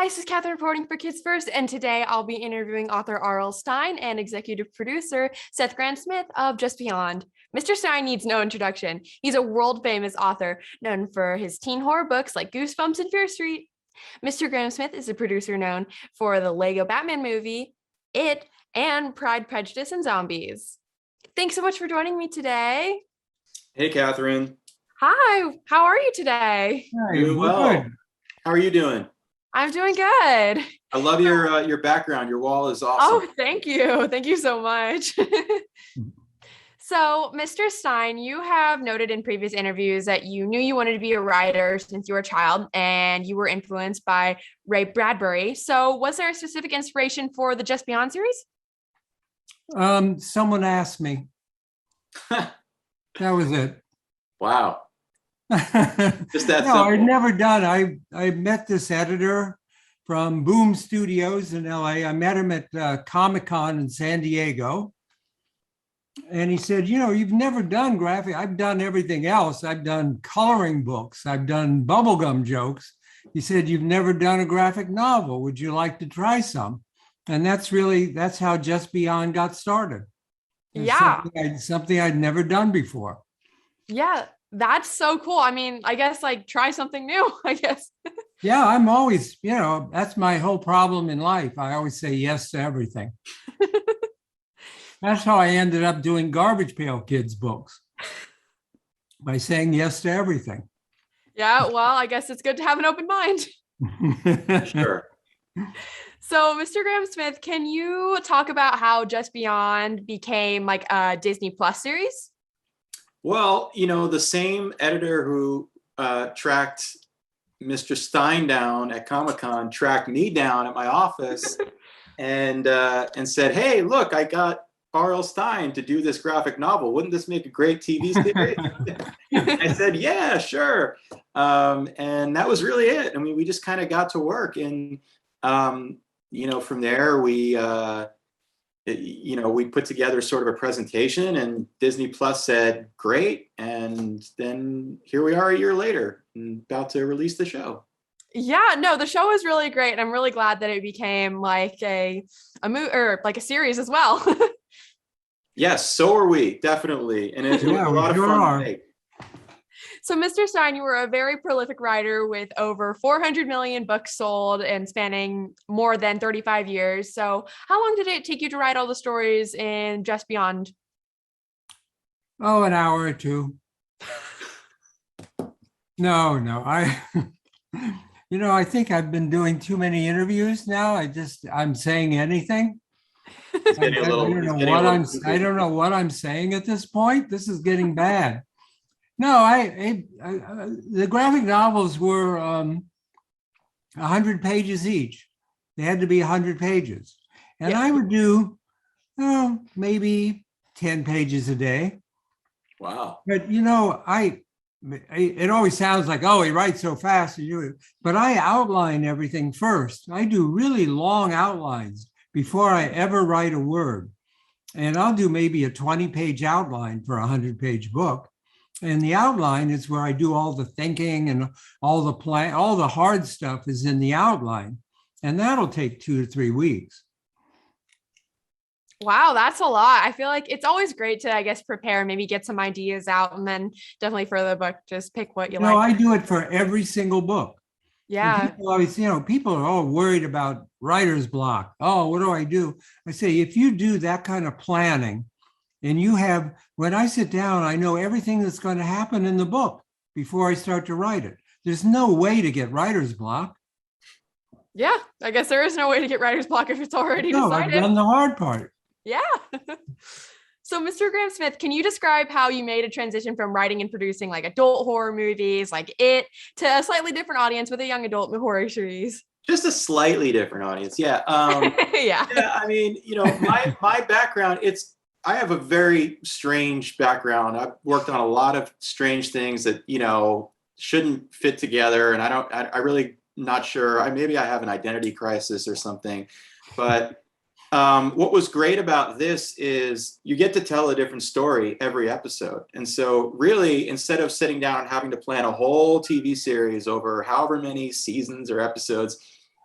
This is Katherine reporting for Kids First, and today I'll be interviewing author R.L. Stine and executive producer Seth Grahame-Smith of Just Beyond. Mr. Stine needs no introduction. He's a world-famous author known for his teen horror books like Goosebumps and Fear Street. Mr. Grahame-Smith is a producer known for the Lego Batman movie, It, and Pride, Prejudice, and Zombies. Thanks so much for joining me today. Hey, Katherine. Hi, how are you today? Hi, Doing well. good. How are you doing? I'm doing good. I love your background. Your wall is awesome. Oh, thank you. Thank you so much. So, Mr. Stine, you have noted in previous interviews that you knew you wanted to be a writer since you were a child and you were influenced by Ray Bradbury. So, was there a specific inspiration for the Just Beyond series? Someone asked me. That was it. Wow. Just that No, simple. I'd never done. I met this editor from Boom Studios in LA. I met him at Comic-Con in San Diego. And he said, you've never done graphic. I've done everything else. I've done coloring books. I've done bubblegum jokes. He said, you've never done a graphic novel. Would you like to try some? And that's how Just Beyond got started. It's Yeah. something I'd never done before. Yeah, that's so cool. I mean, I guess try something new, I guess. Yeah, I'm always, that's my whole problem in life. I always say yes to everything. That's how I ended up doing Garbage Pail Kids books, by saying yes to everything. Yeah, well, I guess it's good to have an open mind. Sure. So, Mr. Grahame-Smith, can you talk about how Just Beyond became a Disney Plus series? Well, the same editor who tracked Mr. Stine down at Comic-Con tracked me down at my office and said, "Hey, look, I got R.L. Stine to do this graphic novel. Wouldn't this make a great TV series?" I said, "Yeah, sure." And that was really it. I mean, we just kind of got to work, and from there we we put together sort of a presentation, and Disney Plus said, "Great." And then here we are a year later and about to release the show. Yeah, no, the show is really great. And I'm really glad that it became a movie or a series as well. Yes, so are we, definitely. And it was a lot of fun to make. So, Mr. Stine, you were a very prolific writer with over 400 million books sold and spanning more than 35 years. So, how long did it take you to write all the stories in Just Beyond? Oh, an hour or two. No, I think I've been doing too many interviews now. I'm saying anything. I don't know what I'm saying at this point. This is getting bad. No, the graphic novels were 100 pages each. They had to be 100 pages. And I would do maybe 10 pages a day. Wow. But, it always sounds like, oh, he writes so fast. But I outline everything first. I do really long outlines before I ever write a word. And I'll do maybe a 20-page outline for a 100-page book. And the outline is where I do all the thinking and all the hard stuff is in the outline. And that'll take 2 to 3 weeks. Wow, that's a lot. I feel like it's always great to, I guess, prepare, maybe get some ideas out, and then definitely for the book, just pick what you like. No, I do it for every single book. Yeah. And people always, people are all worried about writer's block. Oh, what do I do? I say, if you do that kind of planning, and when I sit down, I know everything that's going to happen in the book before I start to write it. There's no way to get writer's block. Yeah, I guess there is no way to get writer's block if it's already decided. I've done the hard part. Yeah. So, Mr. Grahame-Smith, can you describe how you made a transition from writing and producing adult horror movies like It to a slightly different audience with a young adult horror series? Just a slightly different audience. Yeah. Yeah. I mean, my background, I have a very strange background. I've worked on a lot of strange things that, shouldn't fit together. And I really not sure. Maybe I have an identity crisis or something. But what was great about this is you get to tell a different story every episode. And so really, instead of sitting down and having to plan a whole TV series over however many seasons or episodes,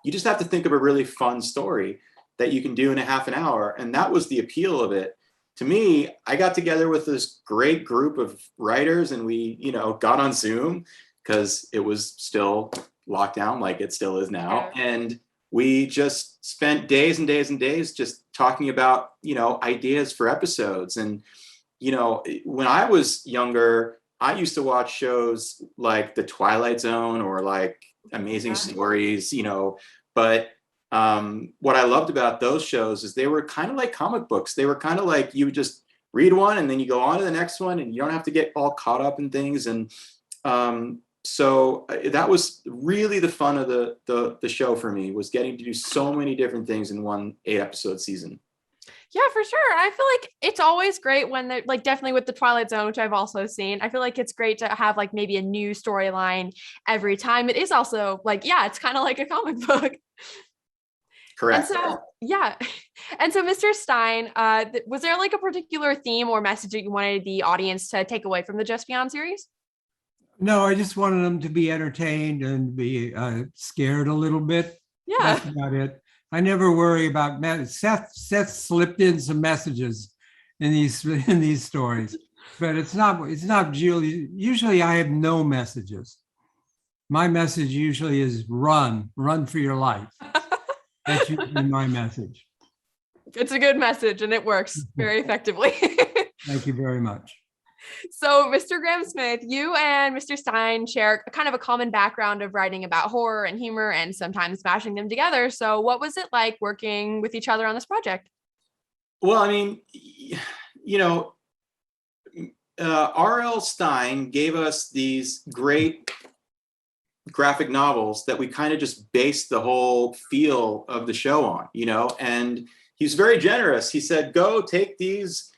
You just have to think of a really fun story that you can do in a half an hour. And that was the appeal of it. To me, I got together with this great group of writers, and we, got on Zoom because it was still lockdown, like it still is now. And we just spent days and days and days just talking about, ideas for episodes. And, when I was younger, I used to watch shows like The Twilight Zone or like Amazing Stories, but what I loved about those shows is they were kind of like comic books. They were kind of like you would just read one and then you go on to the next one, and you don't have to get all caught up in things. And so that was really the fun of the show for me, was getting to do so many different things in one 8-episode season. Yeah, for sure. I feel like it's always great when they're like, definitely with the Twilight Zone, which I've also seen. I feel like it's great to have like maybe a new storyline every time. It is also like, yeah, it's kind of like a comic book. Correct. And so, yeah. And so, Mr. Stine, was there like a particular theme or message that you wanted the audience to take away from the Just Beyond series? No, I just wanted them to be entertained and be scared a little bit. Yeah. That's about it. I never worry about Seth slipped in some messages in these stories, but it's not usually I have no messages. My message usually is run for your life. That's usually my message. It's a good message and it works very effectively. Thank you very much. So, Mr. Graham-Smith, you and Mr. Stine share kind of a common background of writing about horror and humor and sometimes smashing them together. So what was it like working with each other on this project? Well, I mean, R.L. Stine gave us these great graphic novels that we kind of just based the whole feel of the show on, and he's very generous. He said, go take these,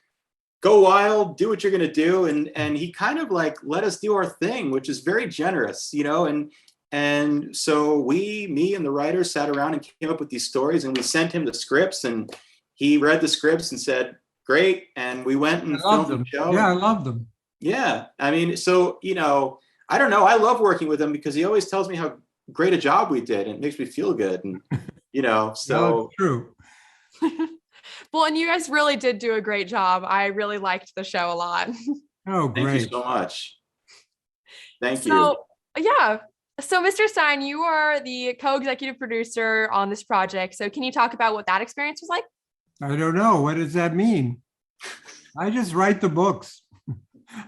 go wild, do what you're going to do. And he kind of like let us do our thing, which is very generous, and so me and the writers sat around and came up with these stories, and we sent him the scripts, and he read the scripts and said, great. And we went and filmed the show. Yeah, I love them. Yeah. I mean, so, I don't know. I love working with him because he always tells me how great a job we did, and it makes me feel good. And, so. No, true. Well, and you guys really did do a great job. I really liked the show a lot. Oh, great. Thank you so much. Thank you. Yeah. So, Mr. Stine, you are the co-executive producer on this project. So can you talk about what that experience was like? I don't know. What does that mean? I just write the books.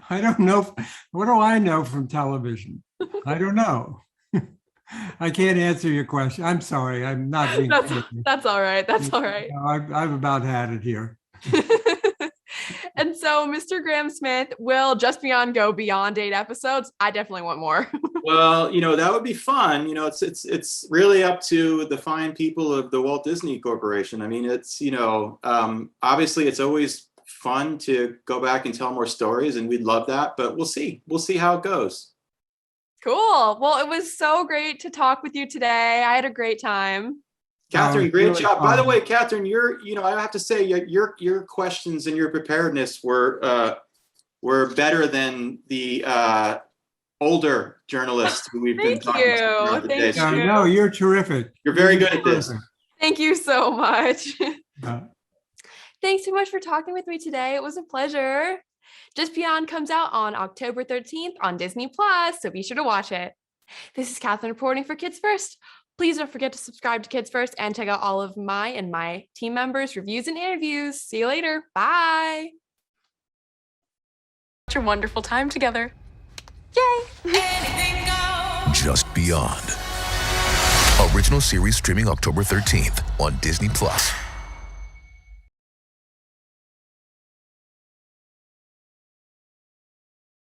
I don't know. What do I know from television? I don't know. I can't answer your question. I'm sorry. I'm not being that's all right. That's all right. I've about had it here. And so, Mr. Graham-Smith, will Just Beyond go beyond 8 episodes? I definitely want more. Well, that would be fun. It's really up to the fine people of the Walt Disney Corporation. I mean, it's, obviously it's always fun to go back and tell more stories, and we'd love that, but we'll see. We'll see how it goes. Cool. Well, it was so great to talk with you today. I had a great time. Catherine, great really job. fun. By the way, Catherine, I have to say your questions and your preparedness were better than the older journalists who we've been talking to throughout the day. Thank you. No, you're terrific. You're very good at this. Thank you so much. Uh, Thanks so much for talking with me today. It was a pleasure. Just Beyond comes out on October 13th on Disney+, so be sure to watch it. This is Katherine reporting for Kids First. Please don't forget to subscribe to Kids First and check out all of my and my team members' reviews and interviews. See you later. Bye. Such a wonderful time together. Yay! Just Beyond. Original series streaming October 13th on Disney+.